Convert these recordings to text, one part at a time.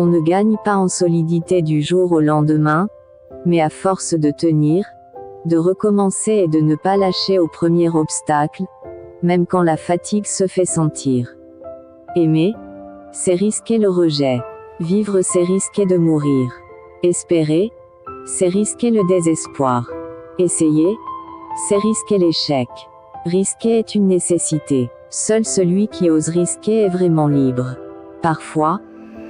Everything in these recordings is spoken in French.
On ne gagne pas en solidité du jour au lendemain, mais à force de tenir, de recommencer et de ne pas lâcher au premier obstacle, même quand la fatigue se fait sentir. Aimer, c'est risquer le rejet. Vivre, c'est risquer de mourir. Espérer, c'est risquer le désespoir. Essayer, c'est risquer l'échec. Risquer est une nécessité. Seul celui qui ose risquer est vraiment libre. Parfois,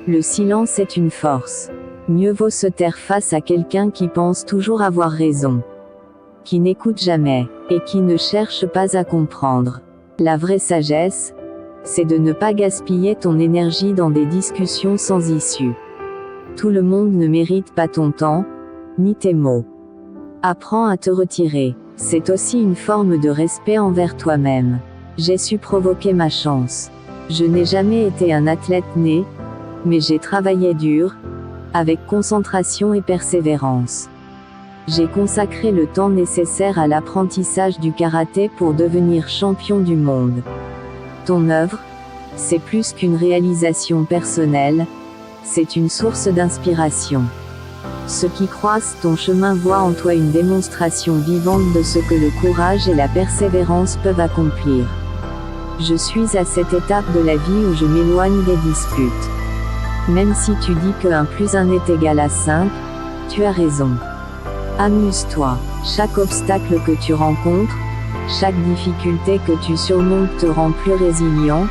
le silence est une force. Mieux vaut se taire face à quelqu'un qui pense toujours avoir raison, qui n'écoute jamais, et qui ne cherche pas à comprendre. La vraie sagesse, c'est de ne pas gaspiller ton énergie dans des discussions sans issue. Tout le monde ne mérite pas ton temps, ni tes mots. Apprends à te retirer. C'est aussi une forme de respect envers toi-même. J'ai su provoquer ma chance. Je n'ai jamais été un athlète né, mais j'ai travaillé dur, avec concentration et persévérance. J'ai consacré le temps nécessaire à l'apprentissage du karaté pour devenir champion du monde. Ton œuvre, c'est plus qu'une réalisation personnelle, c'est une source d'inspiration. Ceux qui croisent ton chemin voient en toi une démonstration vivante de ce que le courage et la persévérance peuvent accomplir. Je suis à cette étape de la vie où je m'éloigne des disputes. Même si tu dis que 1 + 1 est égal à 5, tu as raison. Amuse-toi. Chaque obstacle que tu rencontres, chaque difficulté que tu surmontes te rend plus résilient,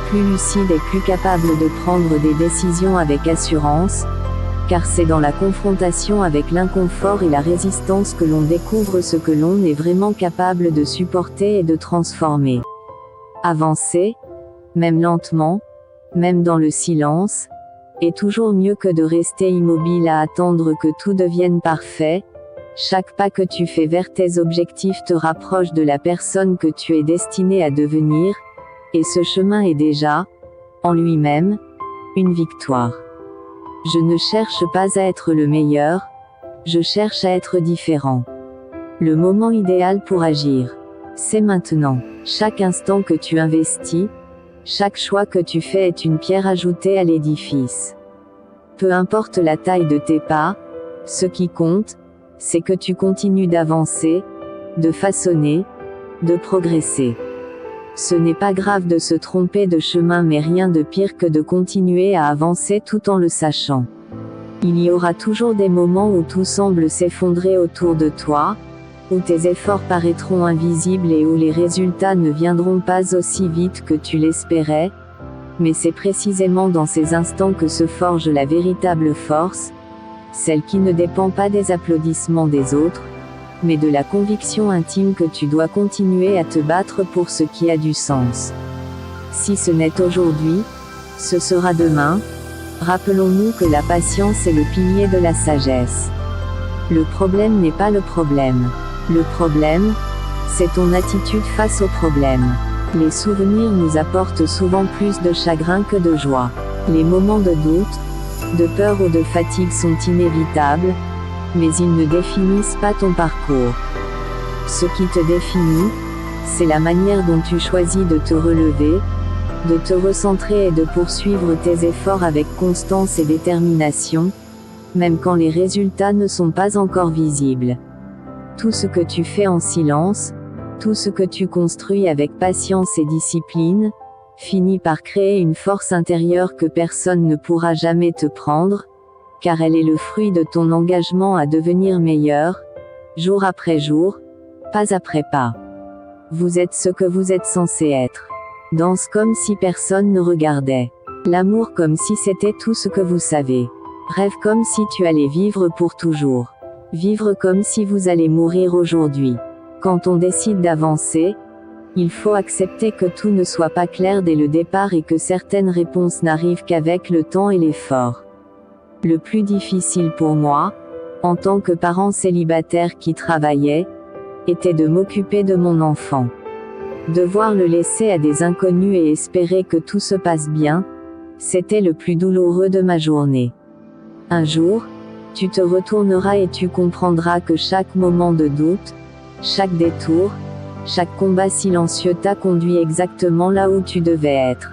plus lucide et plus capable de prendre des décisions avec assurance, car c'est dans la confrontation avec l'inconfort et la résistance que l'on découvre ce que l'on est vraiment capable de supporter et de transformer. Avancer, même lentement, même dans le silence, est toujours mieux que de rester immobile à attendre que tout devienne parfait. Chaque pas que tu fais vers tes objectifs te rapproche de la personne que tu es destiné à devenir, et ce chemin est déjà, en lui-même, une victoire. Je ne cherche pas à être le meilleur, je cherche à être différent. Le moment idéal pour agir, c'est maintenant. Chaque instant que tu investis, chaque choix que tu fais est une pierre ajoutée à l'édifice. Peu importe la taille de tes pas, ce qui compte, c'est que tu continues d'avancer, de façonner, de progresser. Ce n'est pas grave de se tromper de chemin, mais rien de pire que de continuer à avancer tout en le sachant. Il y aura toujours des moments où tout semble s'effondrer autour de toi, où tes efforts paraîtront invisibles et où les résultats ne viendront pas aussi vite que tu l'espérais, mais c'est précisément dans ces instants que se forge la véritable force, celle qui ne dépend pas des applaudissements des autres, mais de la conviction intime que tu dois continuer à te battre pour ce qui a du sens. Si ce n'est aujourd'hui, ce sera demain. Rappelons-nous que la patience est le pilier de la sagesse. Le problème n'est pas le problème. Le problème, c'est ton attitude face au problème. Les souvenirs nous apportent souvent plus de chagrin que de joie. Les moments de doute, de peur ou de fatigue sont inévitables, mais ils ne définissent pas ton parcours. Ce qui te définit, c'est la manière dont tu choisis de te relever, de te recentrer et de poursuivre tes efforts avec constance et détermination, même quand les résultats ne sont pas encore visibles. Tout ce que tu fais en silence, tout ce que tu construis avec patience et discipline, finit par créer une force intérieure que personne ne pourra jamais te prendre, car elle est le fruit de ton engagement à devenir meilleur, jour après jour, pas après pas. Vous êtes ce que vous êtes censé être. Danse comme si personne ne regardait. L'amour comme si c'était tout ce que vous savez. Rêve comme si tu allais vivre pour toujours. Vivre comme si vous allez mourir aujourd'hui. Quand on décide d'avancer, il faut accepter que tout ne soit pas clair dès le départ et que certaines réponses n'arrivent qu'avec le temps et l'effort. Le plus difficile pour moi, en tant que parent célibataire qui travaillait, était de m'occuper de mon enfant. Devoir le laisser à des inconnus et espérer que tout se passe bien, c'était le plus douloureux de ma journée. Un jour, tu te retourneras et tu comprendras que chaque moment de doute, chaque détour, chaque combat silencieux t'a conduit exactement là où tu devais être.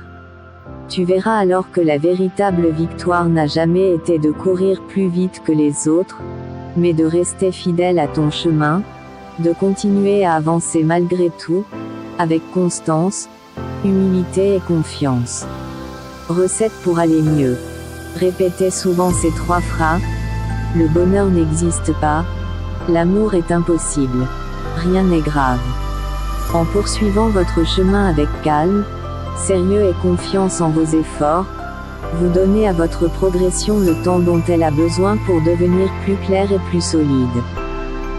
Tu verras alors que la véritable victoire n'a jamais été de courir plus vite que les autres, mais de rester fidèle à ton chemin, de continuer à avancer malgré tout, avec constance, humilité et confiance. Recette pour aller mieux. Répétez souvent ces 3 phrases. Le bonheur n'existe pas. L'amour est impossible. Rien n'est grave. En poursuivant votre chemin avec calme, sérieux et confiance en vos efforts, vous donnez à votre progression le temps dont elle a besoin pour devenir plus claire et plus solide.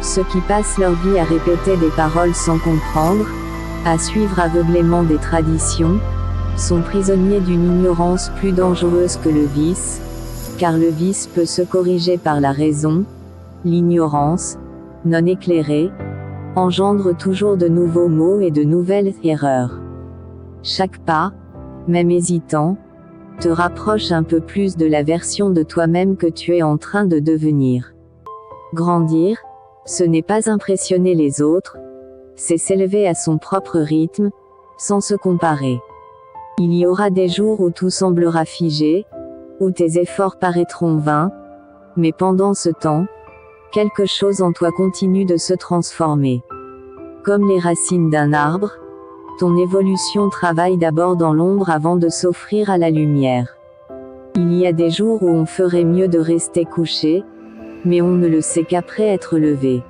Ceux qui passent leur vie à répéter des paroles sans comprendre, à suivre aveuglément des traditions, sont prisonniers d'une ignorance plus dangereuse que le vice, car le vice peut se corriger par la raison. L'ignorance, non éclairée, engendre toujours de nouveaux maux et de nouvelles erreurs. Chaque pas, même hésitant, te rapproche un peu plus de la version de toi-même que tu es en train de devenir. Grandir, ce n'est pas impressionner les autres, c'est s'élever à son propre rythme, sans se comparer. Il y aura des jours où tout semblera figé, où tes efforts paraîtront vains, mais pendant ce temps, quelque chose en toi continue de se transformer. Comme les racines d'un arbre, ton évolution travaille d'abord dans l'ombre avant de s'offrir à la lumière. Il y a des jours où on ferait mieux de rester couché, mais on ne le sait qu'après être levé.